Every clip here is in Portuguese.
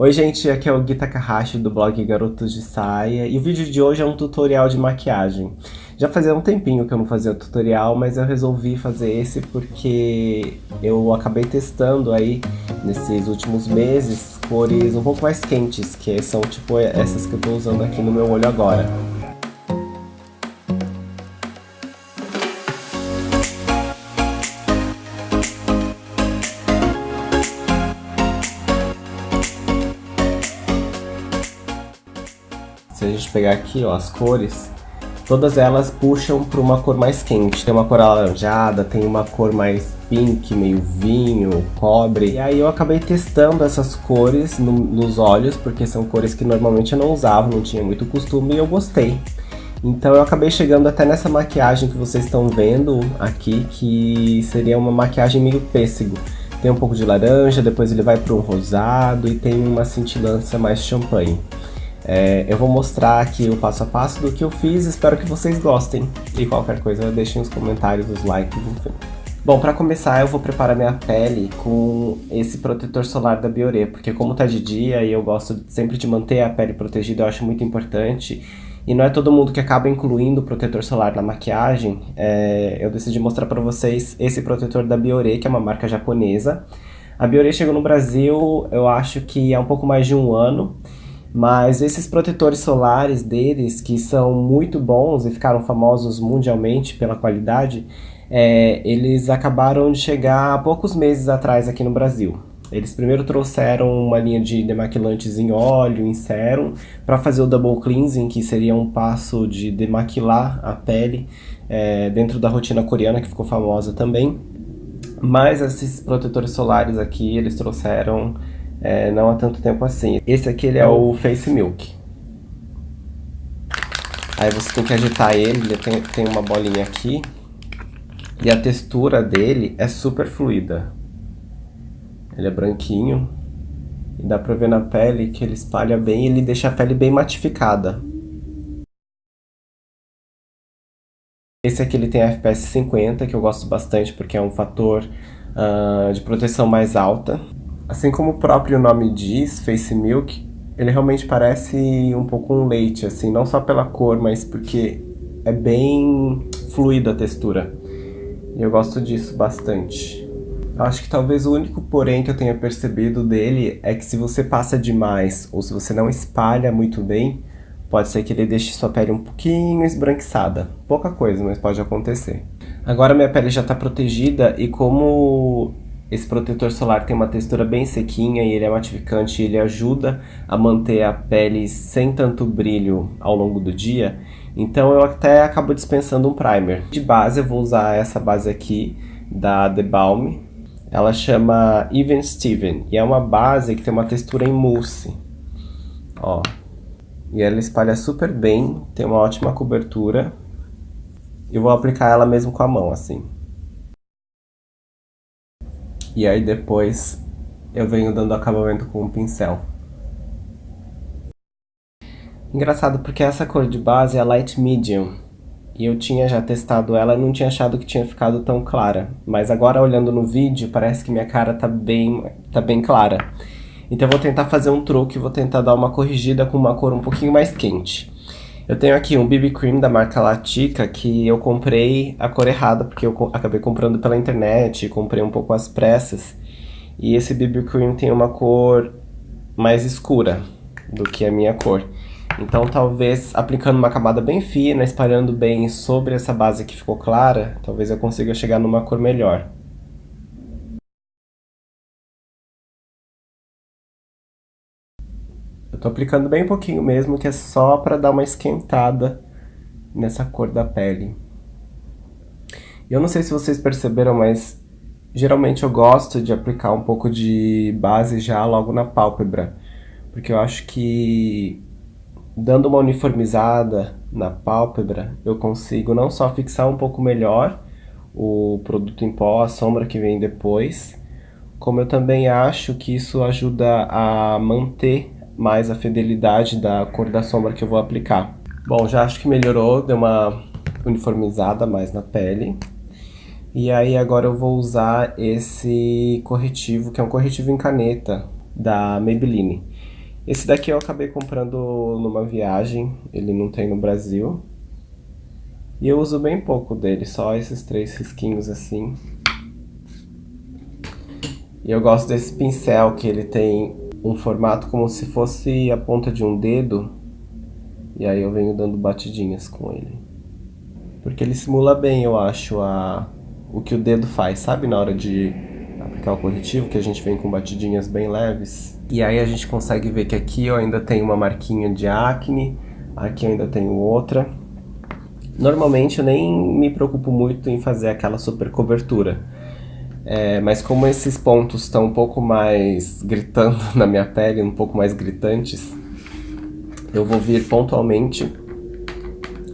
Oi gente, aqui é o Gui Takahashi do blog Garotos de Saia e o vídeo de hoje é um tutorial de maquiagem. Já fazia um tempinho que eu não fazia tutorial, mas eu resolvi fazer esse porque eu acabei testando aí nesses últimos meses cores um pouco mais quentes, que são tipo essas que eu tô usando aqui no meu olho agora. Se a gente pegar aqui, ó, as cores, todas elas puxam para uma cor mais quente. Tem uma cor alaranjada, tem uma cor mais pink, meio vinho, cobre. E aí eu acabei testando essas cores nos olhos, porque são cores que normalmente eu não usava, não tinha muito costume e eu gostei. Então eu acabei chegando até nessa maquiagem que vocês estão vendo aqui, que seria uma maquiagem meio pêssego. Tem um pouco de laranja, depois ele vai para um rosado e tem uma cintilância mais champanhe. Eu vou mostrar aqui o passo a passo do que eu fiz, espero que vocês gostem. E qualquer coisa deixem nos comentários, os likes, enfim. Bom, para começar eu vou preparar minha pele com esse protetor solar da Bioré, porque como tá de dia e eu gosto sempre de manter a pele protegida, eu acho muito importante. E não é todo mundo que acaba incluindo o protetor solar na maquiagem, eu decidi mostrar para vocês esse protetor da Bioré, que é uma marca japonesa. A Bioré chegou no Brasil, eu acho que há um pouco mais de um ano. Mas esses protetores solares deles, que são muito bons e ficaram famosos mundialmente pela qualidade, eles acabaram de chegar há poucos meses atrás aqui no Brasil. Eles primeiro trouxeram uma linha de demaquilantes em óleo, em sérum, para fazer o double cleansing, que seria um passo de demaquilar a pele dentro da rotina coreana, que ficou famosa também. Mas esses protetores solares aqui, eles trouxeram não há tanto tempo assim. Esse aqui ele é o Face Milk. Aí você tem que agitar ele tem uma bolinha aqui. E a textura dele é super fluida. Ele é branquinho. E dá pra ver na pele que ele espalha bem e ele deixa a pele bem matificada. Esse aqui ele tem a FPS 50, que eu gosto bastante porque é um fator de proteção mais alta. Assim como o próprio nome diz, Face Milk, ele realmente parece um pouco um leite, assim, não só pela cor, mas porque é bem fluida a textura. E eu gosto disso bastante. Eu acho que talvez o único porém que eu tenha percebido dele é que se você passa demais ou se você não espalha muito bem, pode ser que ele deixe sua pele um pouquinho esbranquiçada. Pouca coisa, mas pode acontecer. Agora minha pele já está protegida e como esse protetor solar tem uma textura bem sequinha e ele é matificante e ele ajuda a manter a pele sem tanto brilho ao longo do dia, então eu até acabo dispensando um primer. De base eu vou usar essa base aqui da The Balm. Ela chama Even Steven e é uma base que tem uma textura em mousse. Ó. E ela espalha super bem, tem uma ótima cobertura. Eu vou aplicar ela mesmo com a mão, assim. E aí depois eu venho dando acabamento com um pincel. Engraçado porque essa cor de base é Light Medium. E eu tinha já testado ela e não tinha achado que tinha ficado tão clara. Mas agora olhando no vídeo, parece que minha cara tá bem clara. Então eu vou tentar fazer um truque, vou tentar dar uma corrigida com uma cor um pouquinho mais quente. Eu tenho aqui um BB Cream da marca Latica que eu comprei a cor errada, porque eu acabei comprando pela internet, comprei um pouco às pressas. E esse BB Cream tem uma cor mais escura do que a minha cor. Então talvez aplicando uma camada bem fina, espalhando bem sobre essa base que ficou clara, talvez eu consiga chegar numa cor melhor. Eu tô aplicando bem pouquinho mesmo, que é só pra dar uma esquentada nessa cor da pele. Eu não sei se vocês perceberam, mas geralmente eu gosto de aplicar um pouco de base já logo na pálpebra, porque eu acho que dando uma uniformizada na pálpebra, eu consigo não só fixar um pouco melhor o produto em pó, a sombra que vem depois, como eu também acho que isso ajuda a manter mais a fidelidade da cor da sombra que eu vou aplicar. Bom, já acho que melhorou, deu uma uniformizada mais na pele. E aí agora eu vou usar esse corretivo, que é um corretivo em caneta da Maybelline. Esse daqui eu acabei comprando numa viagem, ele não tem no Brasil. E eu uso bem pouco dele, só esses 3 risquinhos assim. E eu gosto desse pincel, que ele tem um formato como se fosse a ponta de um dedo. E aí eu venho dando batidinhas com ele. Porque ele simula bem, eu acho, o que o dedo faz, sabe? Na hora de aplicar o corretivo, que a gente vem com batidinhas bem leves. E aí a gente consegue ver que aqui eu ainda tenho uma marquinha de acne, aqui eu ainda tenho outra. Normalmente eu nem me preocupo muito em fazer aquela super cobertura. Mas como esses pontos estão um pouco mais gritando na minha pele, um pouco mais gritantes, eu vou vir pontualmente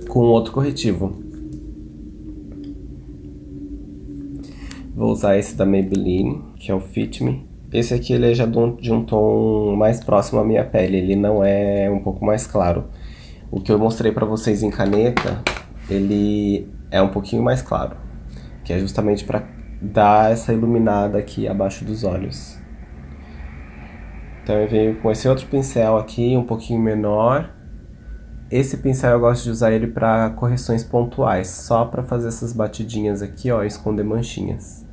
com outro corretivo. Vou usar esse da Maybelline, que é o Fit Me. Esse aqui ele é já de um tom mais próximo à minha pele, ele não é um pouco mais claro. O que eu mostrei pra vocês em caneta, ele é um pouquinho mais claro, que é justamente pra dar essa iluminada aqui abaixo dos olhos. Então eu venho com esse outro pincel aqui, um pouquinho menor. Esse pincel eu gosto de usar ele pra correções pontuais, só pra fazer essas batidinhas aqui, ó, e esconder manchinhas.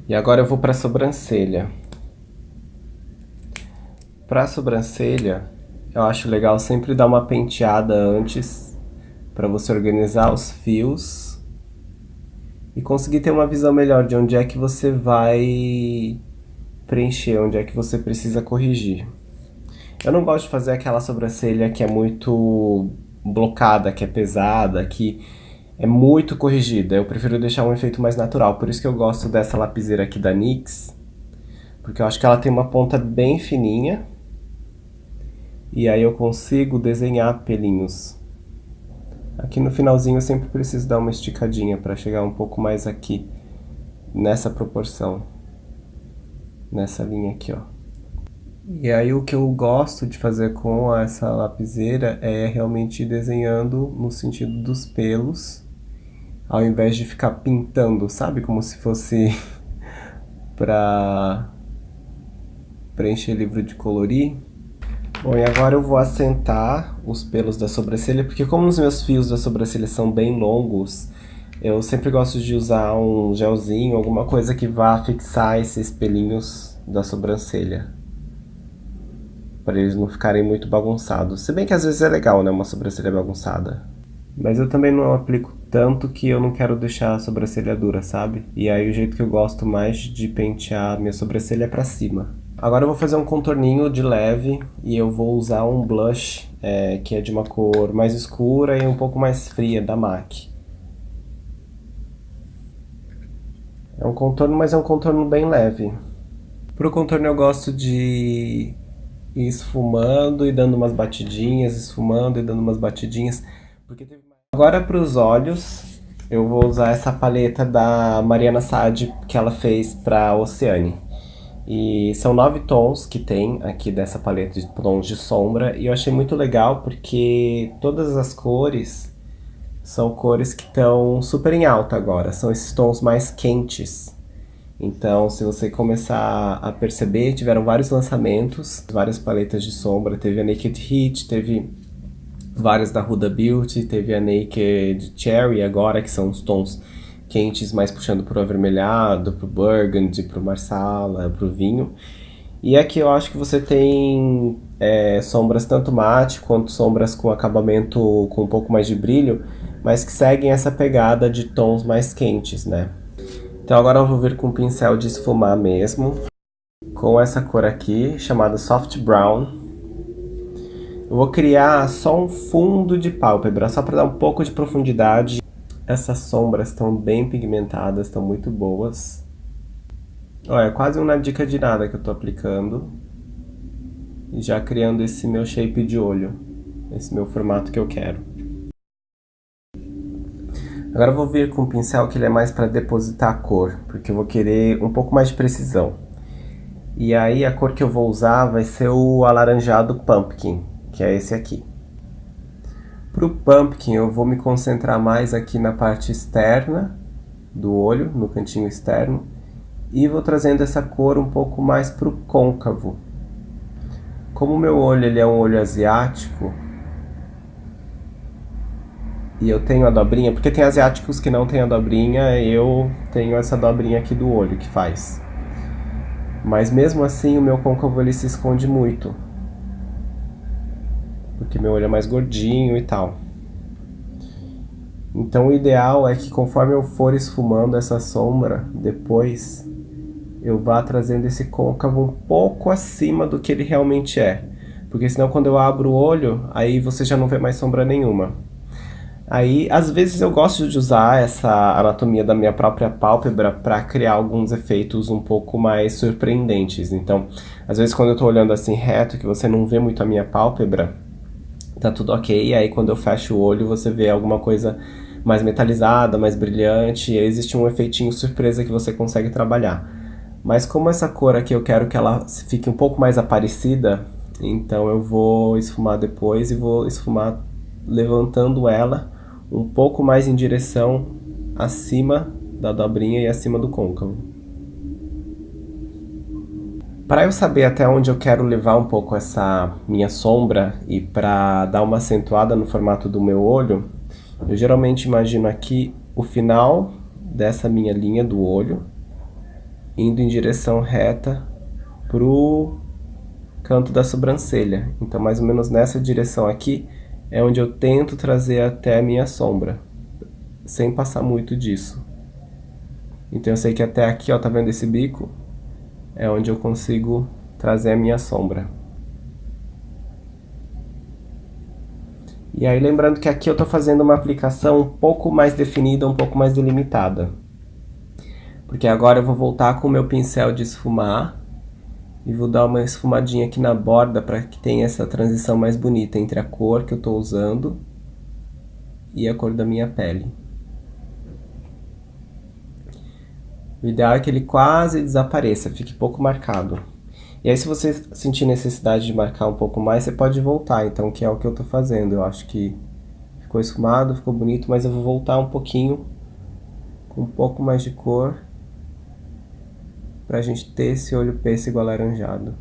E agora eu vou pra sobrancelha. Pra sobrancelha, eu acho legal sempre dar uma penteada antes, pra você organizar os fios e conseguir ter uma visão melhor de onde é que você vai preencher, onde é que você precisa corrigir. Eu não gosto de fazer aquela sobrancelha que é muito blocada, que é pesada, que é muito corrigida. Eu prefiro deixar um efeito mais natural. Por isso que eu gosto dessa lapiseira aqui da NYX, porque eu acho que ela tem uma ponta bem fininha e aí eu consigo desenhar pelinhos. Aqui no finalzinho eu sempre preciso dar uma esticadinha para chegar um pouco mais aqui, nessa proporção, nessa linha aqui, ó. E aí o que eu gosto de fazer com essa lapiseira é realmente ir desenhando no sentido dos pelos, ao invés de ficar pintando, sabe? Como se fosse pra preencher livro de colorir. Bom, e agora eu vou assentar os pelos da sobrancelha, porque como os meus fios da sobrancelha são bem longos, eu sempre gosto de usar um gelzinho, alguma coisa que vá fixar esses pelinhos da sobrancelha, para eles não ficarem muito bagunçados. Se bem que às vezes é legal, né, uma sobrancelha bagunçada. Mas eu também não aplico tanto que eu não quero deixar a sobrancelha dura, sabe? E aí o jeito que eu gosto mais de pentear minha sobrancelha é pra cima. Agora eu vou fazer um contorninho de leve e eu vou usar um blush que é de uma cor mais escura e um pouco mais fria, da MAC. É um contorno, mas é um contorno bem leve. Pro contorno eu gosto de ir esfumando e dando umas batidinhas, esfumando e dando umas batidinhas. Agora para os olhos, eu vou usar essa paleta da Mariana Saad que ela fez para Oceane. E são 9 tons que tem aqui dessa paleta de tons de sombra. E eu achei muito legal porque todas as cores são cores que estão super em alta agora. São esses tons mais quentes. Então, se você começar a perceber, tiveram vários lançamentos, várias paletas de sombra. Teve a Naked Heat, teve várias da Huda Beauty, teve a Naked Cherry agora, que são os tons quentes mais puxando pro avermelhado, pro burgundy, pro marsala, pro vinho. E aqui eu acho que você tem sombras tanto mate quanto sombras com acabamento com um pouco mais de brilho, mas que seguem essa pegada de tons mais quentes, né? Então agora eu vou vir com um pincel de esfumar mesmo, com essa cor aqui, chamada Soft Brown. Eu vou criar só um fundo de pálpebra, só para dar um pouco de profundidade. Essas sombras estão bem pigmentadas, estão muito boas. Olha, é quase uma dica de nada que eu tô aplicando. E já criando esse meu shape de olho, esse meu formato que eu quero. Agora eu vou vir com um pincel que ele é mais para depositar a cor, porque eu vou querer um pouco mais de precisão. E aí a cor que eu vou usar vai ser o alaranjado Pumpkin, que é esse aqui. Para o Pumpkin eu vou me concentrar mais aqui na parte externa do olho, no cantinho externo, E vou trazendo essa cor um pouco mais pro côncavo. Como o meu olho ele é um olho asiático, e eu tenho a dobrinha, porque tem asiáticos que não têm a dobrinha, eu tenho essa dobrinha aqui do olho que faz. Mas mesmo assim o meu côncavo ele se esconde muito, porque meu olho é mais gordinho e tal. Então o ideal é que conforme eu for esfumando essa sombra, depois eu vá trazendo esse côncavo um pouco acima do que ele realmente é. Porque senão quando eu abro o olho, aí você já não vê mais sombra nenhuma. Aí, às vezes eu gosto de usar essa anatomia da minha própria pálpebra para criar alguns efeitos um pouco mais surpreendentes. Então, às vezes quando eu tô olhando assim reto, que você não vê muito a minha pálpebra, tá tudo ok. E aí quando eu fecho o olho, você vê alguma coisa mais metalizada, mais brilhante, e aí existe um efeitinho surpresa que você consegue trabalhar. Mas como essa cor aqui eu quero que ela fique um pouco mais aparecida, então eu vou esfumar depois e vou esfumar levantando ela um pouco mais em direção acima da dobrinha e acima do côncavo. Para eu saber até onde eu quero levar um pouco essa minha sombra e para dar uma acentuada no formato do meu olho, eu geralmente imagino aqui o final dessa minha linha do olho indo em direção reta pro canto da sobrancelha. Então, mais ou menos nessa direção aqui é onde eu tento trazer até a minha sombra, sem passar muito disso. Então eu sei que até aqui, ó, tá vendo esse bico? É onde eu consigo trazer a minha sombra. E aí lembrando que aqui eu tô fazendo uma aplicação um pouco mais definida, um pouco mais delimitada. Porque agora eu vou voltar com o meu pincel de esfumar e vou dar uma esfumadinha aqui na borda para que tenha essa transição mais bonita entre a cor que eu tô usando e a cor da minha pele. O ideal é que ele quase desapareça, fique pouco marcado. E aí se você sentir necessidade de marcar um pouco mais, você pode voltar, então, que é o que eu tô fazendo. Eu acho que ficou esfumado, ficou bonito, mas eu vou voltar um pouquinho, com um pouco mais de cor, pra gente ter esse olho pêssego alaranjado.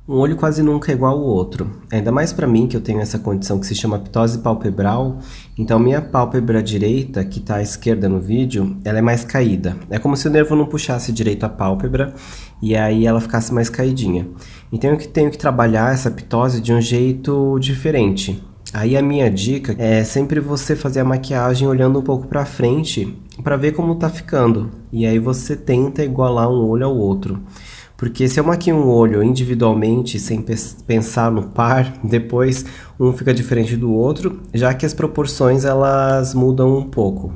Um olho quase nunca é igual ao outro, ainda mais para mim que eu tenho essa condição que se chama ptose palpebral, então minha pálpebra direita, que está à esquerda no vídeo, ela é mais caída. É como se o nervo não puxasse direito a pálpebra e aí ela ficasse mais caidinha. Então eu tenho que trabalhar essa ptose de um jeito diferente. Aí a minha dica é sempre você fazer a maquiagem olhando um pouco para frente para ver como tá ficando. E aí você tenta igualar um olho ao outro. Porque se eu maquio um olho individualmente, sem pensar no par, depois um fica diferente do outro, já que as proporções elas mudam um pouco.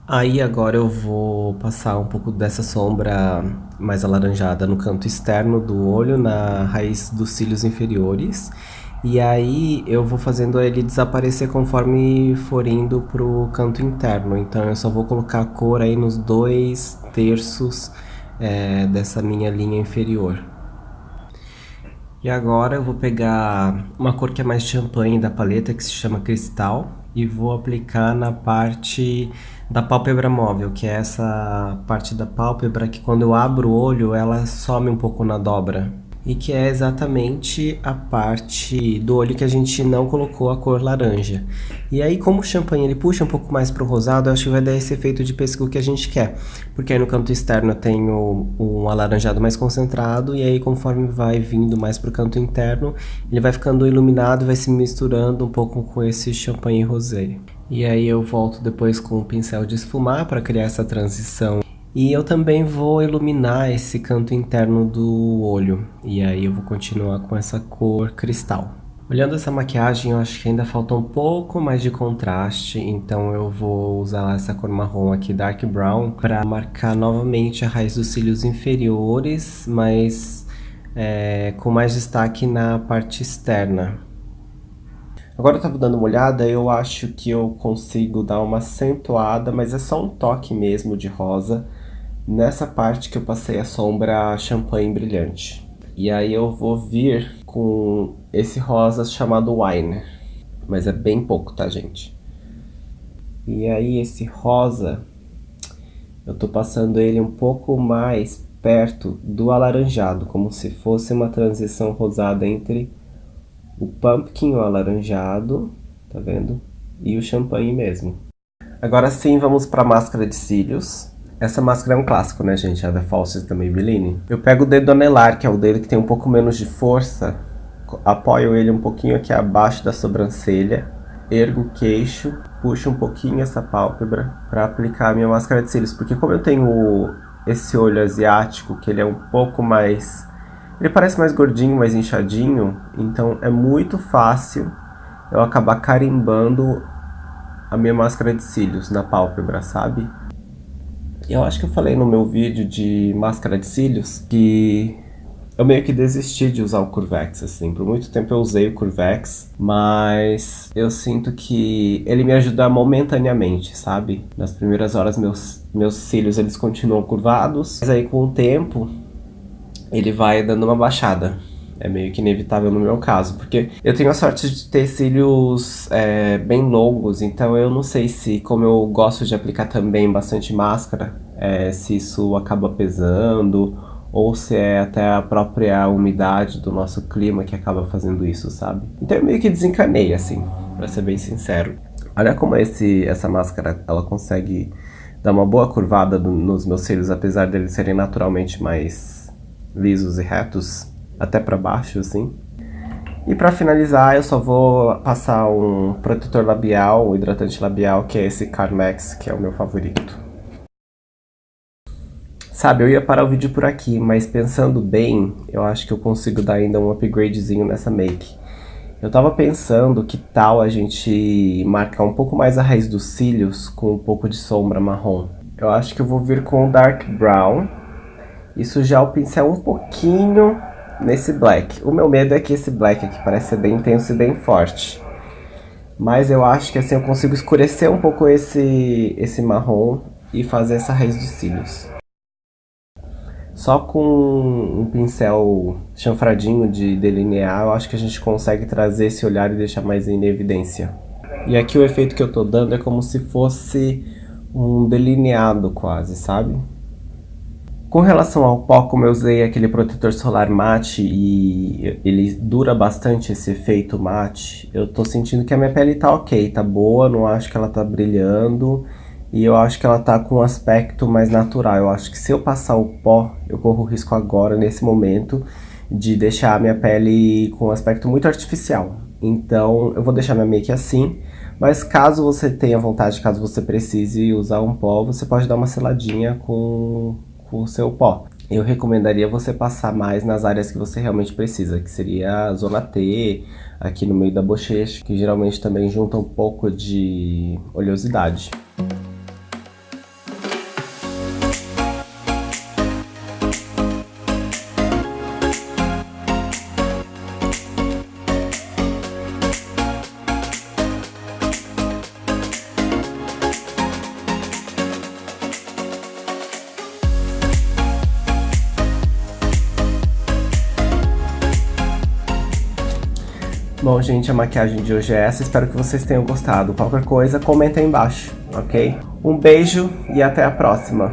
Aí agora eu vou passar um pouco dessa sombra mais alaranjada no canto externo do olho, na raiz dos cílios inferiores. E aí eu vou fazendo ele desaparecer conforme for indo pro canto interno. Então eu só vou colocar a cor aí nos 2/3 dessa minha linha inferior. E agora eu vou pegar uma cor que é mais champanhe da paleta, que se chama Cristal, e vou aplicar na parte da pálpebra móvel, que é essa parte da pálpebra que quando eu abro o olho ela some um pouco na dobra. E que é exatamente a parte do olho que a gente não colocou a cor laranja. E aí, como o champanhe ele puxa um pouco mais pro rosado, eu acho que vai dar esse efeito de pêssego que a gente quer. Porque aí no canto externo eu tenho um alaranjado mais concentrado, e aí conforme vai vindo mais pro canto interno, ele vai ficando iluminado e vai se misturando um pouco com esse champanhe rosé. E aí eu volto depois com o pincel de esfumar para criar essa transição. E eu também vou iluminar esse canto interno do olho. E aí eu vou continuar com essa cor cristal. Olhando essa maquiagem, eu acho que ainda falta um pouco mais de contraste, então eu vou usar essa cor marrom aqui, Dark Brown, para marcar novamente a raiz dos cílios inferiores, mas com mais destaque na parte externa. Agora eu tava dando uma olhada, eu acho que eu consigo dar uma acentuada, mas é só um toque mesmo de rosa, nessa parte que eu passei a sombra champanhe brilhante. E aí eu vou vir com esse rosa chamado Wine, mas é bem pouco, tá, gente? E aí esse rosa, Eu tô passando ele um pouco mais perto do alaranjado, como se fosse uma transição rosada entre o pumpkin, o alaranjado, tá vendo? E o champanhe mesmo. Agora sim, vamos para a máscara de cílios. Essa máscara é um clássico, né, gente? A The Falsies da Maybelline. Eu pego o dedo anelar, que é o dedo que tem um pouco menos de força, apoio ele um pouquinho aqui abaixo da sobrancelha, ergo o queixo, puxo um pouquinho essa pálpebra para aplicar a minha máscara de cílios. Porque como eu tenho esse olho asiático, que ele é um pouco mais... ele parece mais gordinho, mais inchadinho, então é muito fácil eu acabar carimbando a minha máscara de cílios na pálpebra, sabe? Eu acho que eu falei no meu vídeo de máscara de cílios que eu meio que desisti de usar o Curvex, assim. Por muito tempo eu usei o Curvex, mas eu sinto que ele me ajuda momentaneamente, sabe? Nas primeiras horas meus cílios eles continuam curvados, mas aí com o tempo ele vai dando uma baixada. É meio que inevitável no meu caso, porque eu tenho a sorte de ter cílios bem longos, então eu não sei se, como eu gosto de aplicar também bastante máscara, se isso acaba pesando, ou se é até a própria umidade do nosso clima que acaba fazendo isso, sabe? Então eu meio que desencanei, assim, pra ser bem sincero. Olha como essa máscara, ela consegue dar uma boa curvada nos meus cílios, apesar deles serem naturalmente mais lisos e retos, até pra baixo, assim. E pra finalizar, eu só vou passar um protetor labial, um hidratante labial, que é esse Carmex, que é o meu favorito. Sabe, eu ia parar o vídeo por aqui, mas pensando bem, eu acho que eu consigo dar ainda um upgradezinho nessa make. Eu tava pensando que tal a gente marcar um pouco mais a raiz dos cílios com um pouco de sombra marrom. Eu acho que eu vou vir com o Dark Brown e sujar o pincel um pouquinho nesse black. O meu medo é que esse black aqui parece ser bem intenso e bem forte. Mas eu acho que assim eu consigo escurecer um pouco esse marrom e fazer essa raiz de cílios. Só com um pincel chanfradinho de delinear, eu acho que a gente consegue trazer esse olhar e deixar mais em evidência. E aqui o efeito que eu tô dando é como se fosse um delineado quase, sabe? Com relação ao pó, como eu usei aquele protetor solar mate e ele dura bastante esse efeito mate, eu tô sentindo que a minha pele tá ok, tá boa, não acho que ela tá brilhando e eu acho que ela tá com um aspecto mais natural. Eu acho que se eu passar o pó, eu corro o risco agora, nesse momento, de deixar a minha pele com um aspecto muito artificial. Então eu vou deixar minha make assim, mas caso você tenha vontade, caso você precise usar um pó, você pode dar uma seladinha com o seu pó. Eu recomendaria você passar mais nas áreas que você realmente precisa, que seria a zona T, aqui no meio da bochecha, que geralmente também junta um pouco de oleosidade. Bom, gente, a maquiagem de hoje é essa. Espero que vocês tenham gostado. Qualquer coisa, comenta aí embaixo, ok? Um beijo e até a próxima.